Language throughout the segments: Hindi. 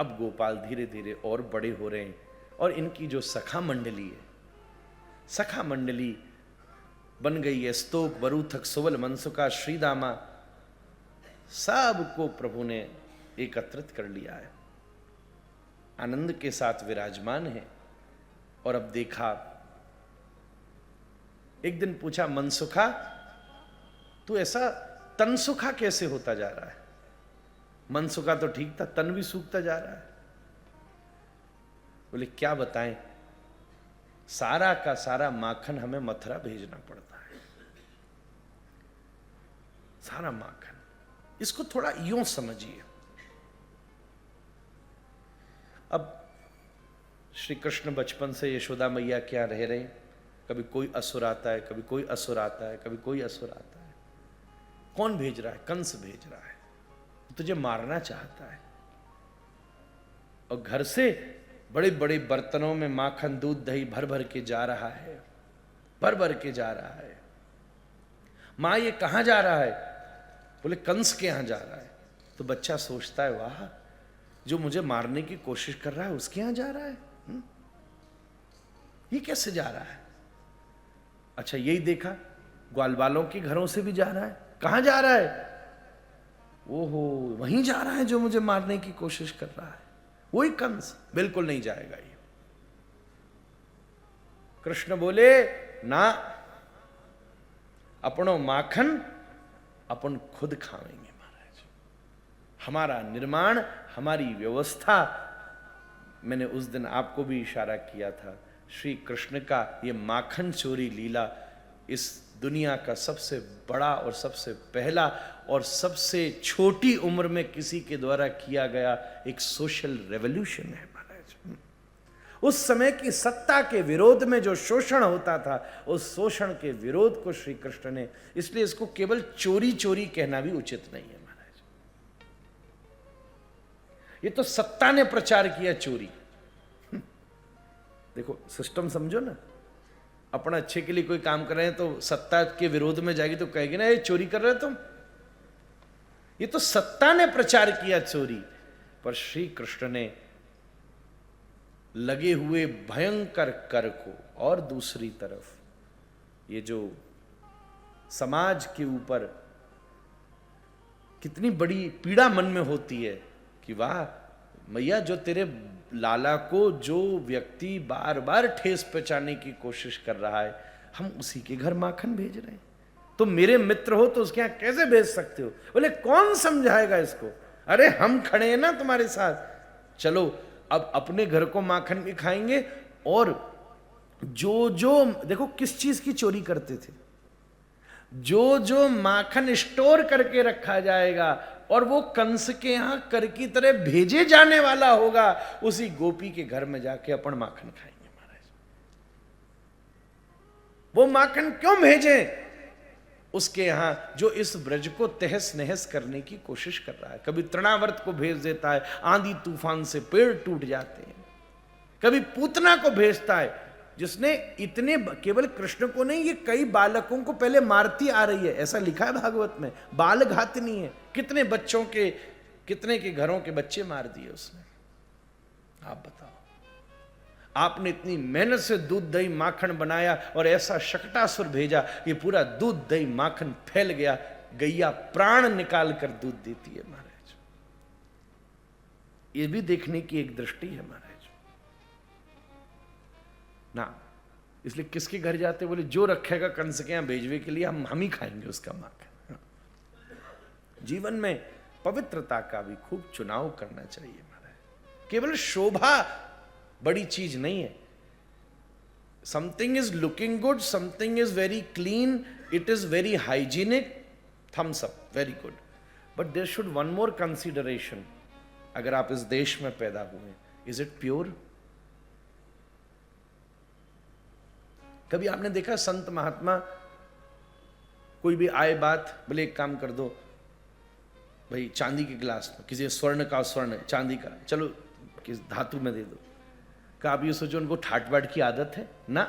अब गोपाल धीरे धीरे और बड़े हो रहे हैं और इनकी जो सखा मंडली है, सखा मंडली बन गई है। स्तोक, वरूथक, सुवल, मनसुका, श्रीदामा, सबको प्रभु ने एकत्रित कर लिया है, आनंद के साथ विराजमान है। और अब देखा, एक दिन पूछा, मनसुखा तू ऐसा तनसुखा कैसे होता जा रहा है? मनसुखा तो ठीक था, तन भी सूखता जा रहा है। बोले क्या बताएं, सारा का सारा माखन हमें मथुरा भेजना पड़ता है, सारा माखन। इसको थोड़ा यूं समझिए। अब श्री कृष्ण बचपन से यशोदा मैया क्या रह रहे हैं, कभी कोई असुर आता है, कभी कोई असुर आता है, कभी कोई असुर आता है। कौन भेज रहा है? कंस भेज रहा है, तुझे मारना चाहता है। और घर से बड़े बड़े बर्तनों में माखन, दूध, दही भर भर के जा रहा है, भर भर के जा रहा है। मां ये कहां जा रहा है? बोले कंस के यहां जा रहा है। तो बच्चा सोचता है, वाह, जो मुझे मारने की कोशिश कर रहा है उसके यहां जा रहा है। ये कैसे जा रहा है? अच्छा, यही देखा, ग्वाल वालों के घरों से भी जा रहा है। कहां जा रहा है? ओहो, वहीं जा रहा है जो मुझे मारने की कोशिश कर रहा है, वही कंस। बिल्कुल नहीं जाएगा ये। कृष्ण बोले, ना, अपनो माखन अपन खुद खावेंगे महाराज। हमारा निर्माण, हमारी व्यवस्था। मैंने उस दिन आपको भी इशारा किया था, श्री कृष्ण का ये माखन चोरी लीला इस दुनिया का सबसे बड़ा और सबसे पहला और सबसे छोटी उम्र में किसी के द्वारा किया गया एक सोशल रेवोल्यूशन है महाराज। उस समय की सत्ता के विरोध में जो शोषण होता था, उस शोषण के विरोध को श्री कृष्ण ने, इसलिए इसको केवल चोरी चोरी कहना भी उचित नहीं है महाराज। ये तो सत्ता ने प्रचार किया चोरी। देखो सिस्टम समझो ना, अपना अच्छे के लिए कोई काम कर रहे हैं तो सत्ता के विरोध में जाएगी तो कहेगी ना, ये चोरी कर रहे हो तुम। ये तो सत्ता ने प्रचार किया चोरी। पर श्री कृष्ण ने लगे हुए भयंकर कर को, और दूसरी तरफ ये जो समाज के ऊपर कितनी बड़ी पीड़ा मन में होती है कि वाह मैया, जो तेरे लाला को जो व्यक्ति बार बार ठेस पहुंचाने की कोशिश कर रहा है, हम उसी के घर माखन भेज रहे हैं। तुम मेरे मित्र हो तो उसके यहां कैसे भेज सकते हो? बोले कौन समझाएगा इसको? अरे हम खड़े हैं ना तुम्हारे साथ, चलो अब अपने घर को माखन भी खाएंगे। और जो जो देखो किस चीज की चोरी करते थे, जो जो माखन स्टोर करके रखा जाएगा और वो कंस के यहां कर की तरह भेजे जाने वाला होगा, उसी गोपी के घर में जाके अपन माखन खाएंगे महाराज। वो माखन क्यों भेजे? उसके यहां जो इस ब्रज को तहस नहस करने की कोशिश कर रहा है। कभी तृणावर्त को भेज देता है, आंधी तूफान से पेड़ टूट जाते हैं। कभी पूतना को भेजता है, जिसने इतने, केवल कृष्ण को नहीं, ये कई बालकों को पहले मारती आ रही है, ऐसा लिखा है भागवत में। बाल घातनी है, कितने बच्चों के, कितने के घरों के बच्चे मार दिए उसने। आप बताओ, आपने इतनी मेहनत से दूध दही माखन बनाया और ऐसा शकटासुर भेजा कि पूरा दूध दही माखन फैल गया। गैया प्राण निकाल कर दूध देती है महाराज। ये भी देखने की एक दृष्टि है महाराज ना। इसलिए किसके घर जाते? बोले जो रखेगा कंस के यहां भेजवे के लिए, हम ही खाएंगे उसका माखन। जीवन में पवित्रता का भी खूब चुनाव करना चाहिए महाराज। केवल शोभा बड़ी चीज नहीं है। Something is looking good, something is very clean, it is very hygienic, thumbs up, very good. But there should one more consideration. अगर आप इस देश में पैदा हुए, इज इट प्योर? कभी आपने देखा संत महात्मा कोई भी आए बात, बोले एक काम कर दो भाई, चांदी के गिलास, किसी स्वर्ण का स्वर्ण, चांदी का चलो किस धातु में दे दो। क्या आप ये सोचो उनको ठाट बाट की आदत है? ना,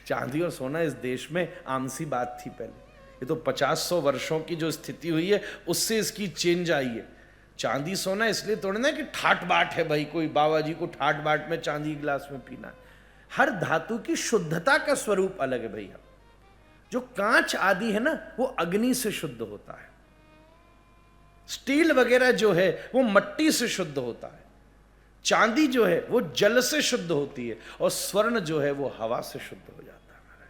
चांदी और सोना इस देश में आम सी बात थी पहले। ये तो 50-100 वर्षों की जो स्थिति हुई है उससे इसकी चेंज आई है। चांदी सोना इसलिए थोड़ी ना कि ठाट बाट है भाई, कोई बाबा जी को ठाट बाट में चांदी गिलास में पीना है। हर धातु की शुद्धता का स्वरूप अलग है भैया। जो कांच आदि है ना वो अग्नि से शुद्ध होता है, स्टील वगैरह जो है वो मट्टी से शुद्ध होता है, चांदी जो है वो जल से शुद्ध होती है, और स्वर्ण जो है वो हवा से शुद्ध हो जाता है।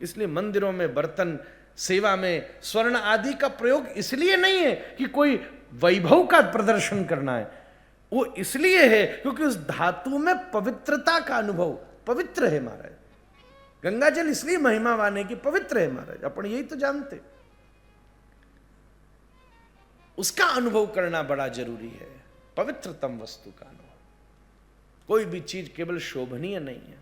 इसलिए मंदिरों में बर्तन सेवा में स्वर्ण आदि का प्रयोग इसलिए नहीं है कि कोई वैभव का प्रदर्शन करना है, वो इसलिए है क्योंकि उस धातु में पवित्रता का अनुभव, पवित्र है महाराज। गंगा जल इसलिए महिमावान है कि पवित्र है महाराज, अपन यही तो जानते। उसका अनुभव करना बड़ा जरूरी है, पवित्रतम वस्तु का अनुभव। कोई भी चीज केवल शोभनीय नहीं है,